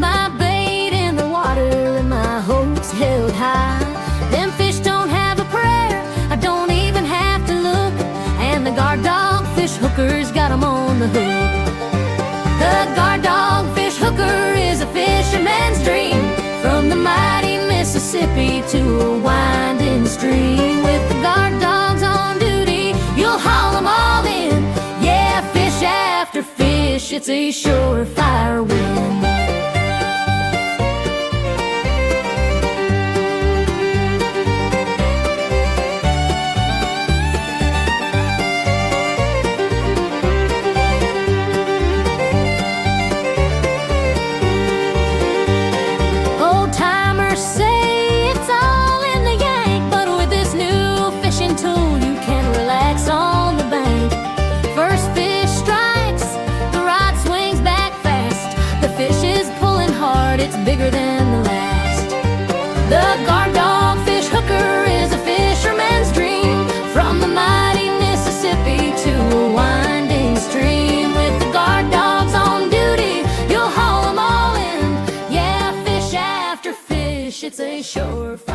my bait in the water and my hopes held high. Them fish don't have a prayer, I don't even have to look, and the guard dog fish hooker's got 'em on the hook. The guard dog fish hooker is a fisherman's dream, from the mighty Mississippi to a winding stream. With the guard dogs on duty, you'll haul 'em all in. Yeah, fish after fish, it's a surefire win. It's bigger than the last. The guard dog fish hooker is a fisherman's dream, from the mighty Mississippi to a winding stream. With the guard dogs on duty, you'll haul 'em all in. Yeah, fish after fish, it's a surefire